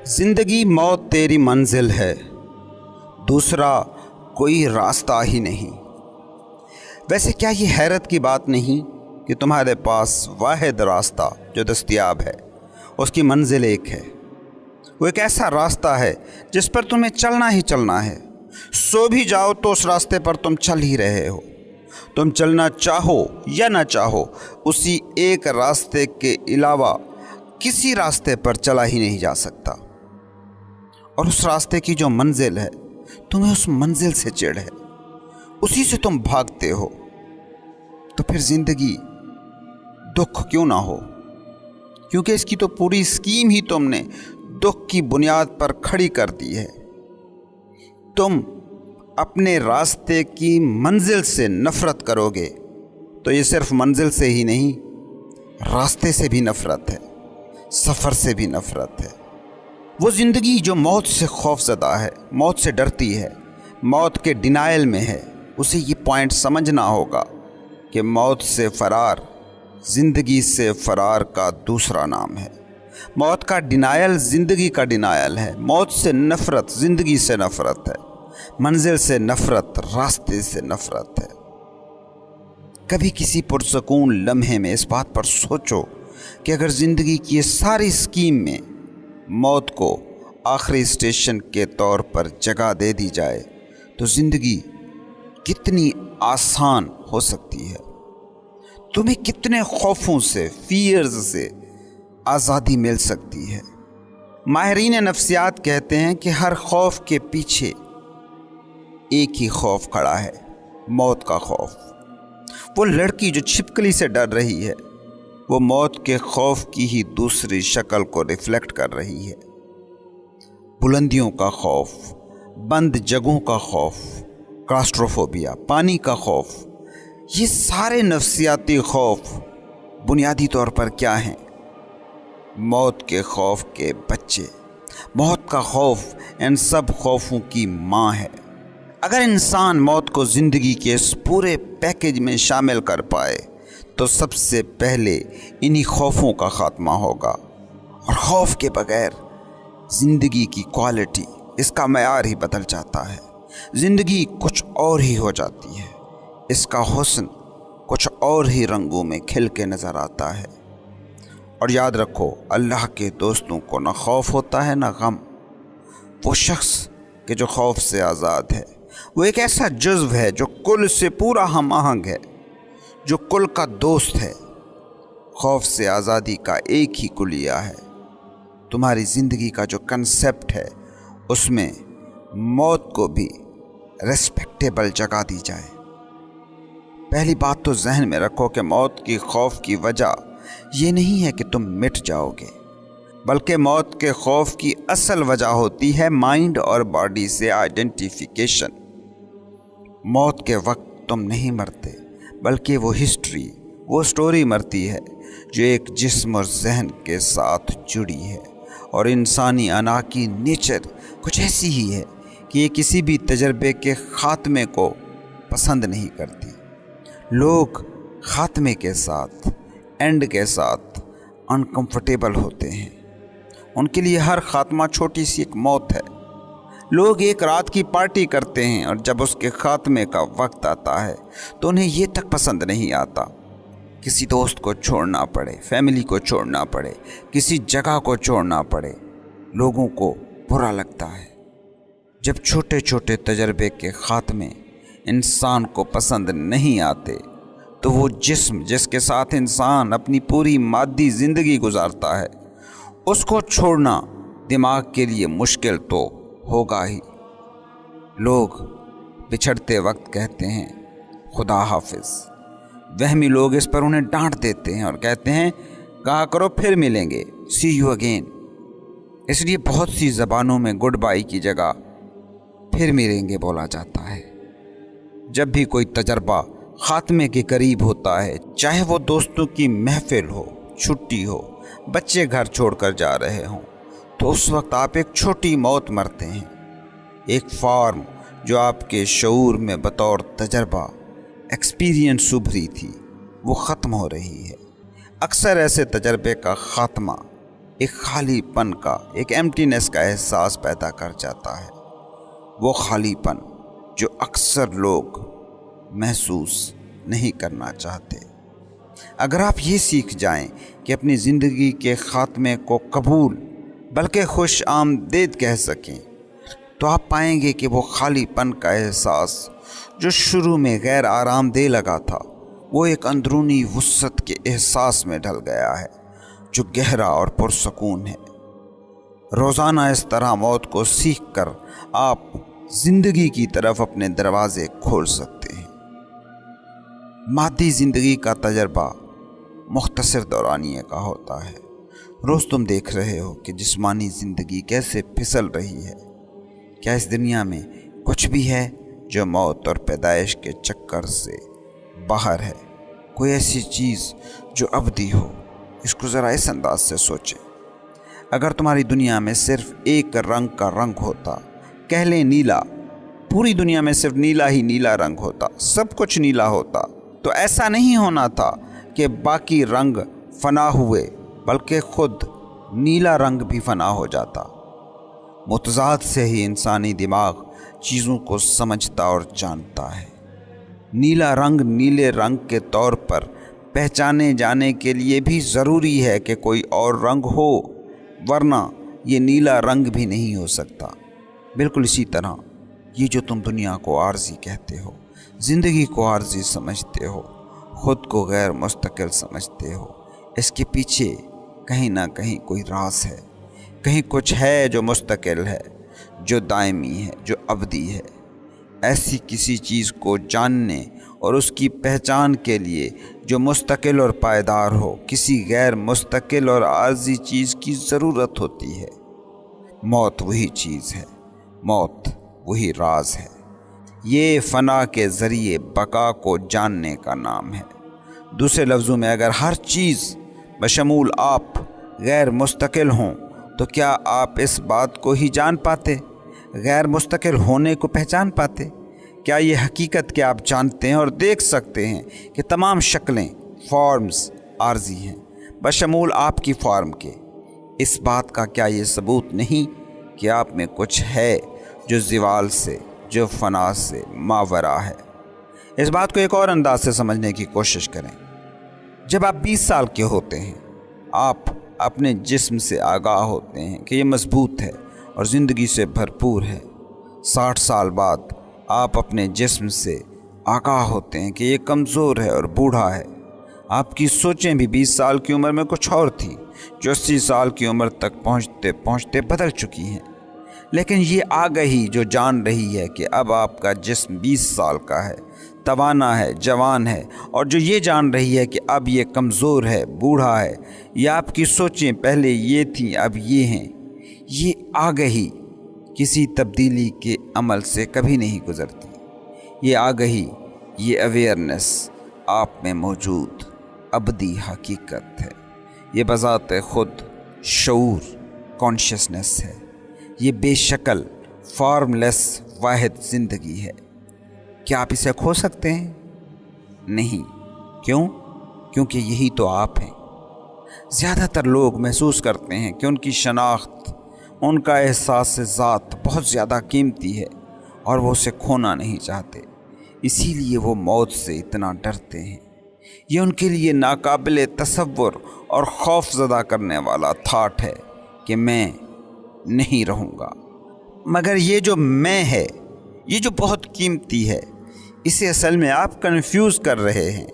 زندگی موت تیری منزل ہے، دوسرا کوئی راستہ ہی نہیں۔ ویسے کیا یہ حیرت کی بات نہیں کہ تمہارے پاس واحد راستہ جو دستیاب ہے اس کی منزل ایک ہے۔ وہ ایک ایسا راستہ ہے جس پر تمہیں چلنا ہی چلنا ہے۔ سو بھی جاؤ تو اس راستے پر تم چل ہی رہے ہو۔ تم چلنا چاہو یا نہ چاہو، اسی ایک راستے کے علاوہ کسی راستے پر چلا ہی نہیں جا سکتا۔ اور اس راستے کی جو منزل ہے، تمہیں اس منزل سے چڑ ہے، اسی سے تم بھاگتے ہو۔ تو پھر زندگی دکھ کیوں نہ ہو؟ کیونکہ اس کی تو پوری اسکیم ہی تم نے دکھ کی بنیاد پر کھڑی کر دی ہے۔ تم اپنے راستے کی منزل سے نفرت کرو گے تو یہ صرف منزل سے ہی نہیں، راستے سے بھی نفرت ہے، سفر سے بھی نفرت ہے۔ وہ زندگی جو موت سے خوف زدہ ہے، موت سے ڈرتی ہے، موت کے ڈینائل میں ہے، اسے یہ پوائنٹ سمجھنا ہوگا کہ موت سے فرار زندگی سے فرار کا دوسرا نام ہے۔ موت کا ڈینائل زندگی کا ڈینائل ہے، موت سے نفرت زندگی سے نفرت ہے، منزل سے نفرت راستے سے نفرت ہے۔ کبھی کسی پرسکون لمحے میں اس بات پر سوچو کہ اگر زندگی کی یہ ساری اسکیم میں موت کو آخری اسٹیشن کے طور پر جگہ دے دی جائے تو زندگی کتنی آسان ہو سکتی ہے۔ تمہیں کتنے خوفوں سے، فیئرز سے آزادی مل سکتی ہے۔ ماہرین نفسیات کہتے ہیں کہ ہر خوف کے پیچھے ایک ہی خوف کھڑا ہے، موت کا خوف۔ وہ لڑکی جو چھپکلی سے ڈر رہی ہے، وہ موت کے خوف کی ہی دوسری شکل کو ریفلیکٹ کر رہی ہے۔ بلندیوں کا خوف، بند جگہوں کا خوف، کلاسٹروفوبیا، پانی کا خوف، یہ سارے نفسیاتی خوف بنیادی طور پر کیا ہیں؟ موت کے خوف کے بچے۔ موت کا خوف ان سب خوفوں کی ماں ہے۔ اگر انسان موت کو زندگی کے اس پورے پیکج میں شامل کر پائے تو سب سے پہلے انہی خوفوں کا خاتمہ ہوگا۔ اور خوف کے بغیر زندگی کی کوالٹی، اس کا معیار ہی بدل جاتا ہے۔ زندگی کچھ اور ہی ہو جاتی ہے، اس کا حسن کچھ اور ہی رنگوں میں کھل کے نظر آتا ہے۔ اور یاد رکھو، اللہ کے دوستوں کو نہ خوف ہوتا ہے نہ غم۔ وہ شخص کہ جو خوف سے آزاد ہے، وہ ایک ایسا جزو ہے جو کل سے پورا ہم آہنگ ہے، جو کل کا دوست ہے۔ خوف سے آزادی کا ایک ہی کلیہ ہے۔ تمہاری زندگی کا جو کنسیپٹ ہے، اس میں موت کو بھی ریسپیکٹیبل جگہ دی جائے۔ پہلی بات تو ذہن میں رکھو کہ موت کی خوف کی وجہ یہ نہیں ہے کہ تم مٹ جاؤ گے، بلکہ موت کے خوف کی اصل وجہ ہوتی ہے مائنڈ اور باڈی سے آئیڈینٹیفیکیشن۔ موت کے وقت تم نہیں مرتے، بلکہ وہ ہسٹری، وہ سٹوری مرتی ہے جو ایک جسم اور ذہن کے ساتھ جڑی ہے۔ اور انسانی انا کی نیچر کچھ ایسی ہی ہے کہ یہ کسی بھی تجربے کے خاتمے کو پسند نہیں کرتی۔ لوگ خاتمے کے ساتھ، اینڈ کے ساتھ انکمفرٹیبل ہوتے ہیں۔ ان کے لیے ہر خاتمہ چھوٹی سی ایک موت ہے۔ لوگ ایک رات کی پارٹی کرتے ہیں اور جب اس کے خاتمے کا وقت آتا ہے تو انہیں یہ تک پسند نہیں آتا، کسی دوست کو چھوڑنا پڑے، فیملی کو چھوڑنا پڑے، کسی جگہ کو چھوڑنا پڑے۔ لوگوں کو برا لگتا ہے جب چھوٹے چھوٹے تجربے کے خاتمے انسان کو پسند نہیں آتے، تو وہ جسم جس کے ساتھ انسان اپنی پوری مادی زندگی گزارتا ہے، اس کو چھوڑنا دماغ کے لیے مشکل تو ہوگا ہی۔ لوگ بچھڑتے وقت کہتے ہیں خدا حافظ۔ وہمی لوگ اس پر انہیں ڈانٹ دیتے ہیں اور کہتے ہیں کہا کرو پھر ملیں گے، سی یو اگین۔ اس لیے بہت سی زبانوں میں گڈ بائی کی جگہ پھر ملیں گے بولا جاتا ہے۔ جب بھی کوئی تجربہ خاتمے کے قریب ہوتا ہے، چاہے وہ دوستوں کی محفل ہو، چھٹی ہو، بچے گھر چھوڑ کر جا رہے ہوں، تو اس وقت آپ ایک چھوٹی موت مرتے ہیں۔ ایک فارم جو آپ کے شعور میں بطور تجربہ، ایکسپیرینس ابھری تھی، وہ ختم ہو رہی ہے۔ اکثر ایسے تجربے کا خاتمہ ایک خالی پن کا، ایک ایمٹینس کا احساس پیدا کر جاتا ہے۔ وہ خالی پن جو اکثر لوگ محسوس نہیں کرنا چاہتے۔ اگر آپ یہ سیکھ جائیں کہ اپنی زندگی کے خاتمے کو قبول بلکہ خوش آمدید کہہ سکیں، تو آپ پائیں گے کہ وہ خالی پن کا احساس جو شروع میں غیر آرام دہ لگا تھا، وہ ایک اندرونی وسعت کے احساس میں ڈھل گیا ہے جو گہرا اور پرسکون ہے۔ روزانہ اس طرح موت کو سیکھ کر آپ زندگی کی طرف اپنے دروازے کھول سکتے ہیں۔ مادی زندگی کا تجربہ مختصر دورانیے کا ہوتا ہے۔ روز تم دیکھ رہے ہو کہ جسمانی زندگی کیسے پھسل رہی ہے۔ کیا اس دنیا میں کچھ بھی ہے جو موت اور پیدائش کے چکر سے باہر ہے؟ کوئی ایسی چیز جو ابدی ہو؟ اس کو ذرا اس انداز سے سوچیں۔ اگر تمہاری دنیا میں صرف ایک رنگ کا رنگ ہوتا، کہہ لیں نیلا، پوری دنیا میں صرف نیلا ہی نیلا رنگ ہوتا، سب کچھ نیلا ہوتا، تو ایسا نہیں ہونا تھا کہ باقی رنگ فنا ہوئے، بلکہ خود نیلا رنگ بھی فنا ہو جاتا۔ متضاد سے ہی انسانی دماغ چیزوں کو سمجھتا اور جانتا ہے۔ نیلا رنگ نیلے رنگ کے طور پر پہچانے جانے کے لیے بھی ضروری ہے کہ کوئی اور رنگ ہو، ورنہ یہ نیلا رنگ بھی نہیں ہو سکتا۔ بالکل اسی طرح یہ جو تم دنیا کو عارضی کہتے ہو، زندگی کو عارضی سمجھتے ہو، خود کو غیر مستقل سمجھتے ہو، اس کے پیچھے کہیں نہ کہیں کوئی راز ہے، کہیں کچھ ہے جو مستقل ہے، جو دائمی ہے، جو ابدی ہے۔ ایسی کسی چیز کو جاننے اور اس کی پہچان کے لیے جو مستقل اور پائیدار ہو، کسی غیر مستقل اور عارضی چیز کی ضرورت ہوتی ہے۔ موت وہی چیز ہے، موت وہی راز ہے۔ یہ فنا کے ذریعے بقا کو جاننے کا نام ہے۔ دوسرے لفظوں میں، اگر ہر چیز بشمول آپ غیر مستقل ہوں تو کیا آپ اس بات کو ہی جان پاتے، غیر مستقل ہونے کو پہچان پاتے؟ کیا یہ حقیقت کہ آپ جانتے ہیں اور دیکھ سکتے ہیں کہ تمام شکلیں، فارمز عارضی ہیں، بشمول آپ کی فارم کے، اس بات کا کیا یہ ثبوت نہیں کہ آپ میں کچھ ہے جو زوال سے، جو فنا سے ماورا ہے؟ اس بات کو ایک اور انداز سے سمجھنے کی کوشش کریں۔ جب آپ 20 سال کے ہوتے ہیں، آپ اپنے جسم سے آگاہ ہوتے ہیں کہ یہ مضبوط ہے اور زندگی سے بھرپور ہے۔ 60 سال بعد آپ اپنے جسم سے آگاہ ہوتے ہیں کہ یہ کمزور ہے اور بوڑھا ہے۔ آپ کی سوچیں بھی 20 سال کی عمر میں کچھ اور تھیں، جو 80 سال کی عمر تک پہنچتے پہنچتے بدل چکی ہیں۔ لیکن یہ آگہی جو جان رہی ہے کہ اب آپ کا جسم 20 سال کا ہے، توانا ہے، جوان ہے، اور جو یہ جان رہی ہے کہ اب یہ کمزور ہے، بوڑھا ہے، یا آپ کی سوچیں پہلے یہ تھیں اب یہ ہیں، یہ آگہی کسی تبدیلی کے عمل سے کبھی نہیں گزرتی۔ یہ آگہی، یہ اویئرنس آپ میں موجود ابدی حقیقت ہے۔ یہ بذات خود شعور، کانشیسنس ہے۔ یہ بے شکل، فارم لیس واحد زندگی ہے۔ کیا آپ اسے کھو سکتے ہیں؟ نہیں۔ کیوں؟ کیونکہ یہی تو آپ ہیں۔ زیادہ تر لوگ محسوس کرتے ہیں کہ ان کی شناخت، ان کا احساس ذات بہت زیادہ قیمتی ہے اور وہ اسے کھونا نہیں چاہتے، اسی لیے وہ موت سے اتنا ڈرتے ہیں۔ یہ ان کے لیے ناقابل تصور اور خوف زدہ کرنے والا تھاٹ ہے کہ میں نہیں رہوں گا۔ مگر یہ جو میں ہے، یہ جو بہت قیمتی ہے، اسے اصل میں آپ کنفیوز کر رہے ہیں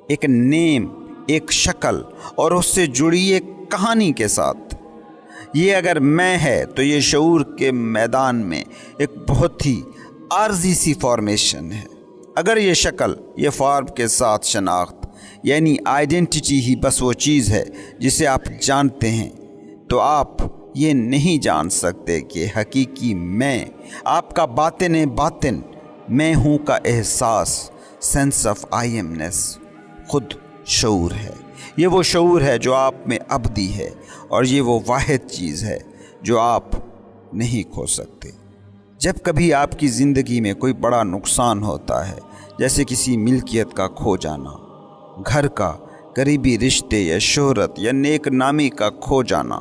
ایک نیم، ایک شکل اور اس سے جڑی ایک کہانی کے ساتھ۔ یہ اگر میں ہے تو یہ شعور کے میدان میں ایک بہت ہی عارضی سی فارمیشن ہے۔ اگر یہ شکل، یہ فارم کے ساتھ شناخت یعنی آئیڈینٹیٹی ہی بس وہ چیز ہے جسے آپ جانتے ہیں، تو آپ یہ نہیں جان سکتے کہ حقیقی میں، آپ کا باطن باطن میں ہوں کا احساس، سینس آف آئی ایمنس، خود شعور ہے۔ یہ وہ شعور ہے جو آپ میں ابدی ہے، اور یہ وہ واحد چیز ہے جو آپ نہیں کھو سکتے۔ جب کبھی آپ کی زندگی میں کوئی بڑا نقصان ہوتا ہے، جیسے کسی ملکیت کا کھو جانا، گھر کا، قریبی رشتے یا شہرت یا نیک نامی کا کھو جانا،